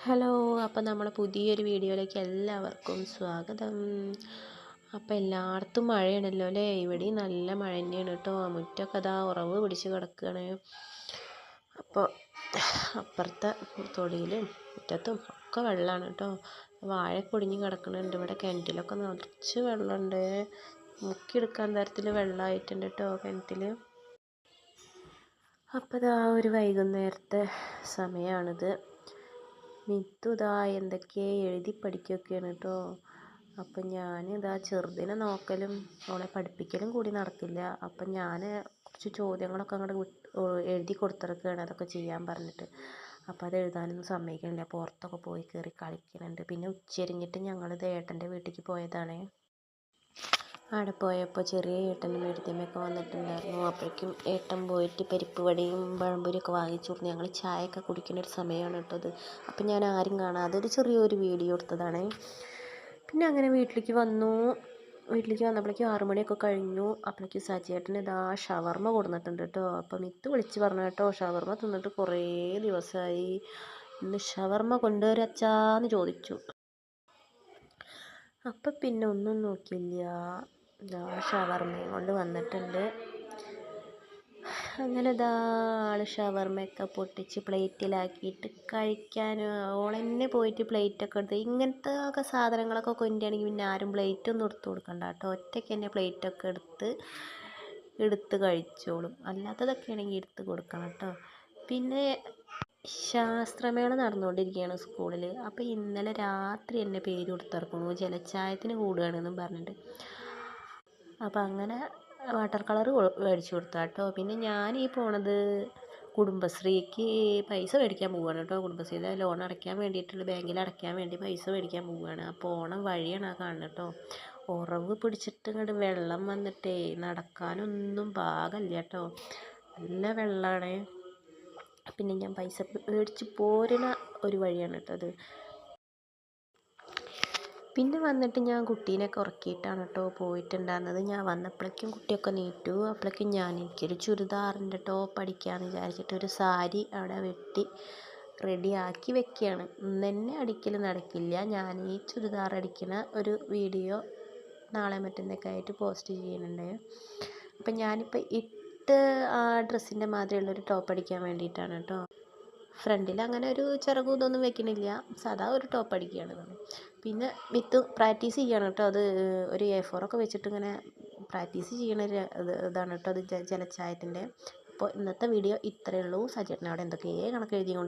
Hello, അപ്പോൾ നമ്മുടെ പുതിയൊരു വീഡിയോയിലേക്ക് എല്ലാവർക്കും സ്വാഗതം. അപ്പോൾ എല്ലായിടത്തും മഴയാണല്ലോ അല്ലേ? ഇവിടെയും നല്ല മഴ തന്നെയാണ് കേട്ടോ. മുറ്റമൊക്കെ അതാ ഉറവ് പിടിച്ച് കിടക്കുകയാണ്. അപ്പോൾ അപ്പുറത്തെ തൊടിയിലും മുറ്റത്തും ഒക്കെ വെള്ളമാണ് കേട്ടോ. വാഴ പൊടിഞ്ഞ് കിടക്കുന്നുണ്ട്. ഇവിടെ കിണറ്റിലൊക്കെ നിറച്ച് വെള്ളമുണ്ട്. മുക്കിയെടുക്കാൻ തരത്തിൽ വെള്ളമായിട്ടുണ്ട് കേട്ടോ കിണറ്റിൽ. അപ്പോൾ ഇതാ ഒരു വൈകുന്നേരത്തെ സമയമാണിത്. മിത്തു ഇതാ എന്തൊക്കെ എഴുതി പഠിക്കുകയൊക്കെയാണ് കേട്ടോ. അപ്പം ഞാനിതാ ചെറുതിനെ നോക്കലും അവളെ പഠിപ്പിക്കലും കൂടി നടക്കില്ല. അപ്പം ഞാൻ കുറച്ച് ചോദ്യങ്ങളൊക്കെ അങ്ങോട്ട് എഴുതി കൊടുത്തിറക്കുകയാണ്, അതൊക്കെ ചെയ്യാൻ പറഞ്ഞിട്ട്. അപ്പോൾ അത് എഴുതാനൊന്നും സമ്മതിക്കണില്ല. പുറത്തൊക്കെ പോയി കയറി കളിക്കുന്നുണ്ട്. പിന്നെ ഉച്ചരിഞ്ഞിട്ട് ഞങ്ങളിത് ഏട്ടൻ്റെ വീട്ടിലേക്ക് പോയതാണേ. അവിടെ പോയപ്പോൾ ചെറിയ ഏട്ടനും എഴുത്തമ്മയൊക്കെ വന്നിട്ടുണ്ടായിരുന്നു. അപ്പോഴേക്കും ഏട്ടൻ പോയിട്ട് പരിപ്പ് വടയും പഴംപൊരിയൊക്കെ വാങ്ങിച്ചു കൊടുത്തു. ഞങ്ങൾ ചായയൊക്കെ കുടിക്കുന്ന ഒരു സമയമാണ് കേട്ടോ അത്. അപ്പം ഞാൻ ആരും കാണാതെ ഒരു ചെറിയൊരു വീഡിയോ എടുത്തതാണ്. പിന്നെ അങ്ങനെ വീട്ടിലേക്ക് വന്നപ്പോഴേക്കും 6 മണിയൊക്കെ കഴിഞ്ഞു. അപ്പോഴേക്കും സജിയേട്ടൻ ഇതാ ഷവർമ്മ കൊടുന്നിട്ടുണ്ട് കേട്ടോ. അപ്പം മിത്ത് വിളിച്ച് പറഞ്ഞു കേട്ടോ, ഷവർമ്മ തിന്നിട്ട് കുറേ ദിവസമായി, ഇന്ന് ഷവർമ്മ കൊണ്ടുവരച്ചാന്ന് ചോദിച്ചു. അപ്പം പിന്നെ ഒന്നും നോക്കിയില്ല, ഷവർമ്മയും കൊണ്ട് വന്നിട്ടുണ്ട്. അങ്ങനെ ആൾ ഷവർമ്മയൊക്കെ പൊട്ടിച്ച് പ്ലേറ്റിലാക്കിയിട്ട് കഴിക്കാനും ഓളെന്നെ പോയിട്ട് പ്ലേറ്റൊക്കെ എടുത്ത്. ഇങ്ങനത്തെ ഒക്കെ സാധനങ്ങളൊക്കെ കൊണ്ടുവരികയാണെങ്കിൽ പിന്നെ ആരും പ്ലേറ്റൊന്നും എടുത്ത് കൊടുക്കണ്ട കേട്ടോ. ഒറ്റയ്ക്ക് തന്നെ പ്ലേറ്റൊക്കെ എടുത്ത് കഴിച്ചോളും. അല്ലാത്തതൊക്കെ ആണെങ്കിൽ എടുത്ത് കൊടുക്കണം കേട്ടോ. പിന്നെ ശാസ്ത്രമേള നടന്നുകൊണ്ടിരിക്കുകയാണ് സ്കൂളിൽ. അപ്പോൾ ഇന്നലെ രാത്രി എന്നെ പേര് കൊടുത്തിറക്കണു, ജലച്ചായത്തിന് കൂടുകയാണെന്നും പറഞ്ഞിട്ട്. അപ്പം അങ്ങനെ വാട്ടർ കളർ മേടിച്ചു കൊടുത്താൽ കേട്ടോ. പിന്നെ ഞാൻ പോണത് കുടുംബശ്രീക്ക് പൈസ മേടിക്കാൻ പോവുകയാണ് കേട്ടോ. കുടുംബശ്രീയിലെ ലോൺ അടയ്ക്കാൻ വേണ്ടിയിട്ടുള്ള, ബാങ്കിൽ അടയ്ക്കാൻ വേണ്ടി പൈസ മേടിക്കാൻ പോവുകയാണ്. അപ്പോൾ ഓണം വഴിയാണ് ആ കാണുന്നത് കേട്ടോ. ഉറവ് പിടിച്ചിട്ട് ഇങ്ങോട്ട് വെള്ളം വന്നിട്ടേ നടക്കാനൊന്നും പാകമില്ല കേട്ടോ. നല്ല വെള്ളമാണ്. പിന്നെ ഞാൻ പൈസ മേടിച്ച് പോരുന്ന ഒരു വഴിയാണ് കേട്ടോ അത്. പിന്നെ വന്നിട്ട് ഞാൻ കുട്ടീനെയൊക്കെ ഉറക്കിയിട്ടാണ് കേട്ടോ പോയിട്ടുണ്ടായിരുന്നത്. ഞാൻ വന്നപ്പോഴേക്കും കുട്ടിയൊക്കെ നീറ്റു. അപ്പോഴേക്കും എനിക്കൊരു ചുരിദാറിൻ്റെ ടോപ്പ് അടിക്കാമെന്ന് വിചാരിച്ചിട്ട് ഒരു സാരി അവിടെ വെട്ടി റെഡിയാക്കി വെക്കുകയാണ്. ഇന്ന് തന്നെ അടിക്കൽ നടക്കില്ല. ഞാൻ ഈ ചുരിദാർ അടിക്കുന്ന ഒരു വീഡിയോ നാളെ മറ്റന്നൊക്കെ ആയിട്ട് പോസ്റ്റ് ചെയ്യുന്നുണ്ട്. അപ്പം ഞാനിപ്പോൾ ആ ഡ്രസ്സിൻ്റെ മാതിരിയുള്ളൊരു ടോപ്പ് അടിക്കാൻ വേണ്ടിയിട്ടാണ് കേട്ടോ. ഫ്രണ്ടിൽ അങ്ങനെ ഒരു ചിറകും ഇതൊന്നും വെക്കണില്ല, സാധാ ഒരു ടോപ്പ് അടിക്കുകയാണ്. പിന്നെ വിത്ത് പ്രാക്ടീസ് ചെയ്യണം കേട്ടോ. അത് ഒരു A4 ഒക്കെ വെച്ചിട്ട് ഇങ്ങനെ പ്രാക്ടീസ് ചെയ്യണ ഇതാണ് കേട്ടോ അത് ജലച്ചായത്തിൻ്റെ. അപ്പോൾ ഇന്നത്തെ വീഡിയോ ഇത്രയേ ഉള്ളൂ. സജേട്ടൻ അവിടെ എന്തൊക്കെയോ കണക്ക് എഴുതിക്കൊണ്ട്